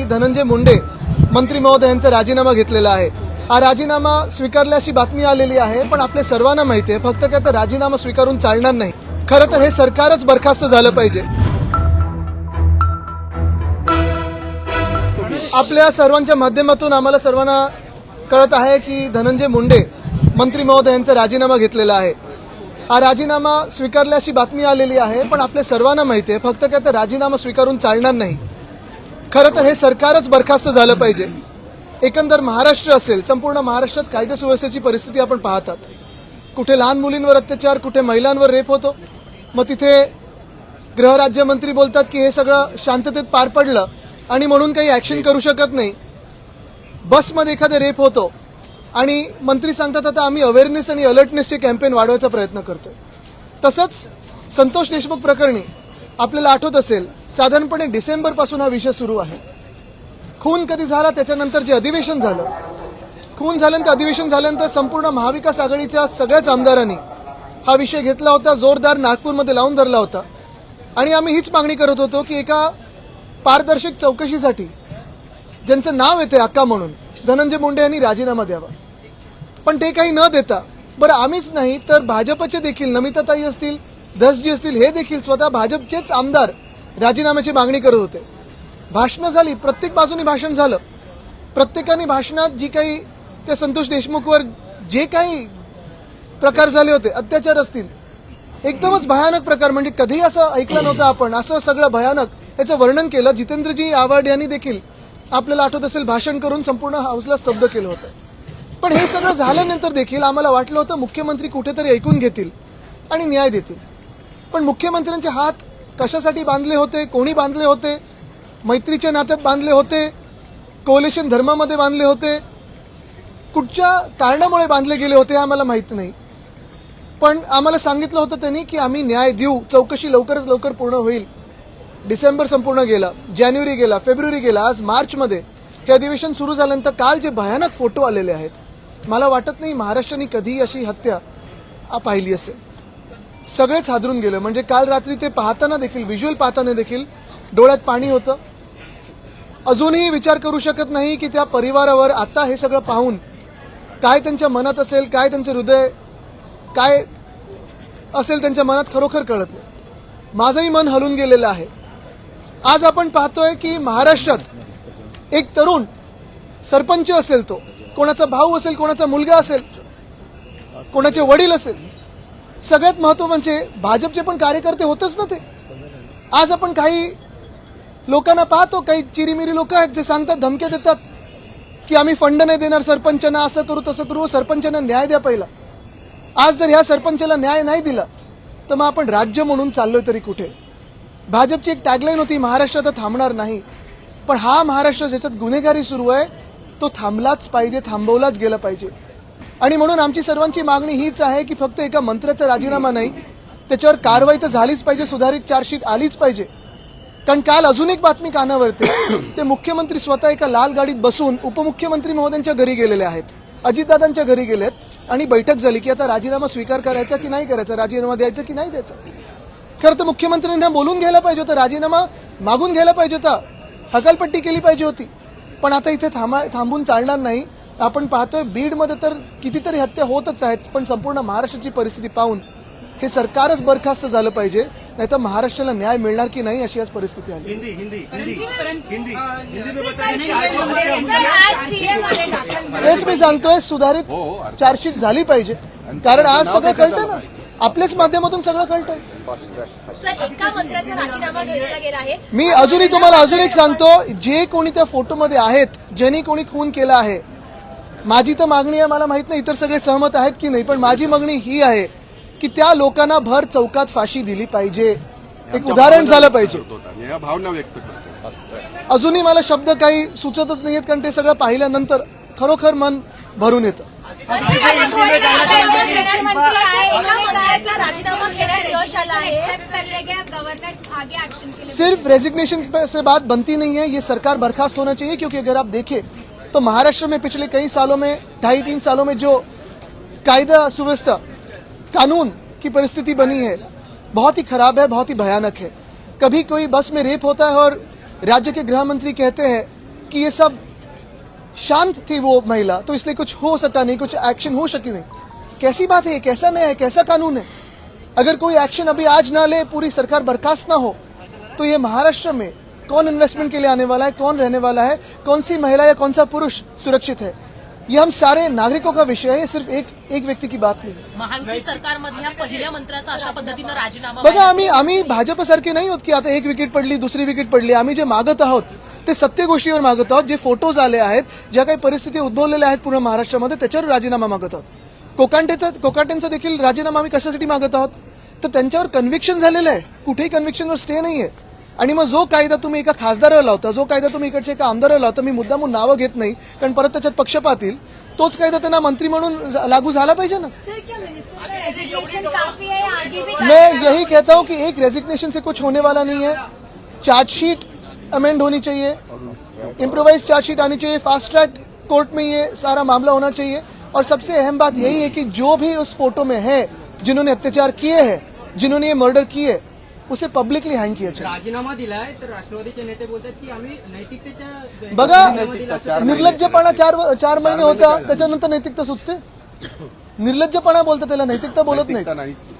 धनंजय मुंडे मंत्री महोदय यांचा राजीनामा घेतलेला आहे। हा राजीनामा स्वीकारल्याची बातमी आलेली आहे, पण आपल्या सर्वांना माहिती आहे फक्त काय तर राजीनामा स्वीकारून चालणार नाही। खरं तर हे सरकारच बरखास्त झालं पाहिजे। आपल्या सर्वांच्या माध्यमातून आम्हाला सर्वांना कळत आहे की धनंजय मुंडे मंत्री महोदय यांचा राजीनामा घेतलेला आहे। हा राजीनामा स्वीकारल्याची बातमी आलेली आहे, पण आपल्या सर्वांना माहिती आहे फक्त काय तर राजीनामा स्वीकारून चालणार नाही। खरं तर हे सरकारच बरखास्त झालं पाहिजे। एकंदर महाराष्ट्र असेल, संपूर्ण महाराष्ट्रात कायदा सुव्यवस्थेची परिस्थिती आपण पाहतात। कुठे लहान मुलींवर अत्याचार, कुठे महिलांवर रेप होतो, मग तिथे गृहराज्यमंत्री बोलतात की हे सगळं शांततेत पार पडलं आणि म्हणून काही ऍक्शन करू शकत नाही। बसमध्ये एखादा रेप होतो आणि मंत्री सांगतात आता आम्ही अवेअरनेस आणि अलर्टनेसचे कॅम्पेन वाढवायचा प्रयत्न करतोय। तसंच संतोष देशमुख प्रकरणी आपल्याला आठवत असेल, साधारणपणे डिसेंबरपासून हा विषय सुरू आहे। खून कधी झाला त्याच्यानंतर जे अधिवेशन झालं, खून झाल्यानंतर अधिवेशन झाल्यानंतर संपूर्ण महाविकास आघाडीच्या सगळ्याच आमदारांनी हा विषय घेतला होता, जोरदार नागपूरमध्ये लावून धरला होता आणि आम्ही हीच मागणी करत होतो की एका पारदर्शक चौकशीसाठी ज्यांचं नाव येते अक्का म्हणून धनंजय मुंडे यांनी राजीनामा द्यावा। पण ते काही न देता, बरं आम्हीच नाही तर भाजपचे देखील नमिताताई असतील, धसजी असतील, हे देखील स्वतः भाजपचेच आमदार राजीनाम्याची मागणी करत होते। भाषणं झाली, प्रत्येक बाजूनी भाषण झालं, प्रत्येकाने भाषणात जी काही त्या संतोष देशमुखवर जे काही प्रकार झाले होते, अत्याचार असतील, एकदमच भयानक प्रकार, म्हणजे कधी असं ऐकलं नव्हतं आपण, असं सगळं भयानक याचं वर्णन केलं। जितेंद्रजी आव्हाड यांनी देखील आपल्याला आठवत असेल भाषण करून संपूर्ण हाऊसला स्तब्ध केलं होतं। पण हे सगळं झाल्यानंतर देखील आम्हाला वाटलं होतं मुख्यमंत्री कुठेतरी ऐकून घेतील आणि न्याय देतील। पण मुख्यमंत्र्यांचे हात कशासाठी बांधले होते, कोणी बांधले होते, मैत्रीच्या नात्यात बांधले होते, कोलिशन धर्मामध्ये बांधले होते, कुठच्या कारणामुळे बांधले गेले होते आम्हाला माहित नाही। पण आम्हाला सांगितलं होतं त्यांनी की आम्ही न्याय देऊ, चौकशी लवकरच लवकर पूर्ण होईल। डिसेंबर संपूर्ण गेला, जानेवारी गेला, फेब्रुवारी गेला, आज मार्चमध्ये हे अधिवेशन सुरू झाल्यानंतर काल जे भयानक फोटो आलेले आहेत, मला वाटत नाही महाराष्ट्राने कधी अशी हत्या पाहिली असेल। सगळेच हादरून गेले, म्हणजे काल रात्री ते पाहताना देखील, व्हिज्युअल पाहताना देखील डोळ्यात पाणी होतं। अजूनही विचार करू शकत नाही की त्या परिवारावर आता हे सगळं पाहून काय त्यांच्या मनात असेल, काय त्यांचं हृदय काय असेल त्यांच्या मनात, खरोखर कळत नाही। माझंही मन हलून गेलेलं आहे। आज आपण पाहतोय की महाराष्ट्रात एक तरुण सरपंच असेल, तो कोणाचा भाऊ असेल, कोणाचा मुलगा असेल, कोणाचे वडील असेल, सगळ्यात महत्व म्हणजे भाजपचे पण कार्यकर्ते होतच ना ते। आज आपण काही लोकांना पाहतो, काही चिरीमिरी लोक आहेत जे सांगतात, धमक्या देतात की आम्ही फंड नाही देणार सरपंचांना, असं करू तसं करू, सरपंचांना न्याय द्या पहिला। आज जर ह्या सरपंचाला न्याय नाही दिला तर मग आपण राज्य म्हणून चाललोय तरी कुठे। भाजपची एक टॅगलाईन होती, महाराष्ट्र तर थांबणार नाही, पण हा महाराष्ट्र ज्याच्यात गुन्हेगारी सुरू आहे तो थांबलाच पाहिजे, थांबवलाच गेला पाहिजे। आणि म्हणून आमची सर्वांची मागणी हीच आहे की फक्त एका मंत्र्याचा राजीनामा नाही, त्याच्यावर कारवाई तर झालीच पाहिजे, सुधारित चार्जशीट आलीच पाहिजे। कारण काल अजून एक बातमी कानावरती, ते मुख्यमंत्री स्वतः एका लाल गाडीत बसून उपमुख्यमंत्री महोदयांच्या घरी गेलेले आहेत, अजितदादांच्या घरी गेलेत आणि बैठक झाली की आता राजीनामा स्वीकार करायचा की नाही करायचा, राजीनामा द्यायचा की नाही द्यायचा। खरं तर मुख्यमंत्र्यांना बोलून घ्यायला पाहिजे होतं, राजीनामा मागून घ्यायला पाहिजे होता, हकालपट्टी केली पाहिजे होती। पण आता इथे थांबून चालणार नाही। आपण पाहतोय बीडमध्ये तर कितीतरी हत्या होतच आहेत, पण संपूर्ण महाराष्ट्राची परिस्थिती पाहून हे सरकारच बरखास्त झालं पाहिजे, नाहीतर महाराष्ट्राला न्याय मिळणार की नाही अशी आज परिस्थिती आली। हेच मी सांगतोय, सुधारित चार्जशीट झाली पाहिजे, कारण आज सगळं कळतंय ना, आपल्याच माध्यमातून सगळं कळतंय। मी अजूनही तुम्हाला अजून एक सांगतो, जे कोणी त्या फोटोमध्ये आहेत, ज्यांनी कोणी खून केला आहे, माझी तर मागणी आहे, मला माहित नाही इतर सगळे सहमत आहेत की नाही, पण माझी मागणी ही आहे की त्या लोकांना भर चौकात फाशी दिली पाहिजे, एक उदाहरण झालं पाहिजे। भावना व्यक्त करतो। अजूनही मला शब्द काही सुचतच नाहीयेत, कारण ते सगळं पाहिल्यानंतर खरोखर मन भरून येतं। सिर्फ रेजिग्नेशन से बात बनती नहीं है, ये सरकार बर्खास्त होना चाहिए। क्योंकि अगर आप देखें तो महाराष्ट्र में पिछले कई सालों में, 2.5-3 सालों में जो कायदा सुव्यवस्था, कानून की परिस्थिति बनी है, बहुत ही खराब है, बहुत ही भयानक है। कभी कोई बस में रेप होता है और राज्य के गृह मंत्री कहते हैं कि ये सब शांत थी वो महिला, तो इसलिए कुछ हो सका नहीं, कुछ एक्शन हो सकी नहीं। कैसी बात है, कैसा नया है, कैसा कानून है? अगर कोई एक्शन अभी आज ना ले, पूरी सरकार बर्खास्त ना हो, तो ये महाराष्ट्र में कौन इन्वेस्टमेंट के लिए आने वाला है, कौन रहने वाला है, कौन सी महिला या कौन सा पुरुष सुरक्षित है, ये हम सारे नागरिकों का विषय है, ये सिर्फ एक व्यक्ती की बात नाही। महायुती सरकारमधल्या पहिल्या मंत्र्याचा अशा पद्धतीनं राजीनामा बघा, आम्ही भाजपसारखे नाही होत की आता एक विकेट पडली, दुसरी विकेट पडली। आम्ही जे मागत आहोत ते सत्य गोष्टीवर मागत आहोत, जे फोटोज आले आहेत, ज्या काही परिस्थिती उद्भवलेल्या आहेत पूर्ण महाराष्ट्रामध्ये, त्याच्यावर राजीनामा मागत आहोत। कोकाटेंचा देखील राजीनामा आम्ही कशासाठी मागत आहोत, तर त्यांच्यावर कन्व्हिक्शन झालेलं आहे, कुठेही कन्व्हिक्शनवर स्टे नाहीये। आणि मग जो कायदा तुम्ही एका खासदाराला लावता, जो कायदा तुम्ही इकडच्या एका आमदाराला लावता, मी मुद्दामून नावं घेत नाही कारण परत त्याच्यात पक्षपात येईल, तोच कायदा त्यांना मंत्री म्हणून लागू झाला पाहिजे ना। सर, क्या मिनिस्टर का रेजिग्नेशन काफी है, आगे भी मैं यही कहता हूं कि एक रेजिग्नेशन से कुछ होने वाला नहीं है। चार्जशीट अमेंड होनी चाहिए, इम्प्रोवाइज चार्जशीट आनी चाहिए, फास्ट ट्रैक कोर्ट में ये सारा मामला होना चाहिए। और सबसे अहम बात यही है कि जो भी उस फोटो में है, जिन्होंने अत्याचार किए हैं, जिन्होंने ये मर्डर किए, उसे पब्लिकली हँग किया चाहिए। राजीनामा दिलाय तर राष्ट्रवादीचे नेते बोलतात की आम्ही नैतिकतेच्या बघा, निर्लज्जपणा 4 महिने होता, त्याच्यानंतर नैतिकता सुचते। निर्लज्जपणा बोलतात, त्याला नैतिकता बोलत नाही। नैतिकता नाहीच ती.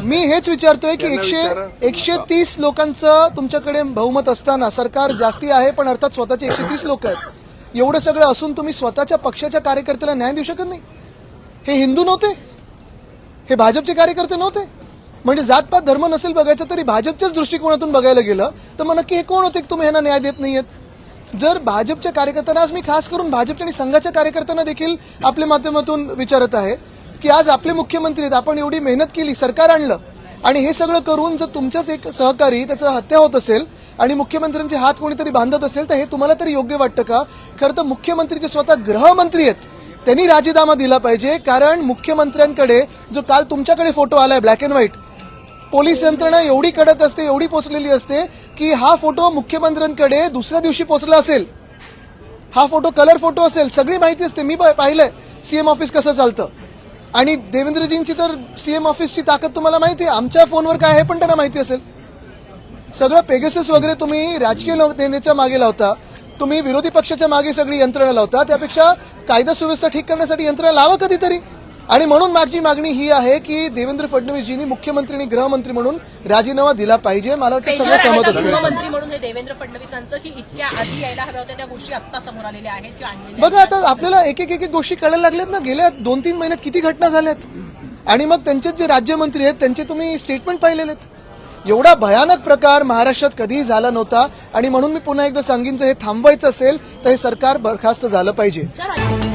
मी हेच विचारतोय की त्यांना विचारा. 130 लोकांचं तुमच्याकडे बहुमत असताना, सरकार जास्ती आहे पण अर्थात स्वतःचे 130 लोक आहेत, एवढं सगळं असून तुम्ही स्वतःच्या पक्षाच्या कार्यकर्त्याला न्याय देऊ शकत नाही? हे हिंदू नव्हते, हे भाजपचे कार्यकर्ते नव्हते? म्हणजे जातपात धर्म नसेल बघायचं तरी भाजपच्याच दृष्टिकोनातून बघायला गेलं तर मग नक्की हे कोण होते की तुम्ही यांना न्याय देत नाहीयेत? जर भाजपच्या कार्यकर्त्यांना, आज मी खास करून भाजपच्या आणि संघाच्या कार्यकर्त्यांना देखील आपल्या माध्यमातून विचारत आहे की आज आपले मुख्यमंत्री आहेत, आपण एवढी मेहनत केली, सरकार आणलं, आणि हे सगळं करून जर तुमच्याच एक सहकारी त्याचं हत्या होत असेल आणि मुख्यमंत्र्यांचे हात कोणीतरी बांधत असेल तर हे तुम्हाला तरी योग्य वाटतं का? खरं तर मुख्यमंत्री जे स्वतः गृहमंत्री आहेत त्यांनी राजीनामा दिला पाहिजे, कारण मुख्यमंत्र्यांकडे जो काल तुमच्याकडे फोटो आलाय ब्लॅक अँड व्हाईट, पोलीस यंत्रणा एवढी कडक असते, एवढी पोचलेली असते की हा फोटो मुख्यमंत्र्यांकडे दुसऱ्या दिवशी पोचला असेल, हा फोटो कलर फोटो असेल, सगळी माहिती असते। मी पाहिलंय सीएम ऑफिस कसं चालतं, आणि देवेंद्रजींची तर सीएम ऑफिसची ताकद तुम्हाला माहिती आहे, आमच्या फोनवर काय आहे पण त्यांना माहिती असेल। सगळं पेगसस वगैरे तुम्ही राजकीय नेत्याच्या मागे लावता, तुम्ही विरोधी पक्षाच्या मागे सगळी यंत्रणा लावता, त्यापेक्षा कायदा सुव्यवस्था ठीक करण्यासाठी यंत्रणा लावा कधीतरी। आणि म्हणून माझी मागणी ही आहे की देवेंद्र फडणवीसजींनी मुख्यमंत्री आणि गृहमंत्री म्हणून राजीनामा दिला पाहिजे। मला वाटतं सगळं सहमत असतील। गृहमंत्री म्हणून हे देवेंद्र फडणवीसांचं की इतक्या आधी यायला हव्या होत्या त्या गोष्टी आता समोर आलेल्या आहेत किंवा आणलेल्या बघा, आता आपल्याला एक एक गोष्टी कळायला लागल्यात ना, गेल्या 2-3 महिन्यात किती घटना झाल्यात, आणि मग त्यांचे जे राज्यमंत्री आहेत त्यांचे तुम्ही स्टेटमेंट पाहिलेले आहेत। एवढा भयानक प्रकार महाराष्ट्रात कधीही झाला नव्हता, आणि म्हणून मी पुन्हा एकदा सांगेन, जर हे थांबवायचं असेल तर हे सरकार बरखास्त झालं पाहिजे। सर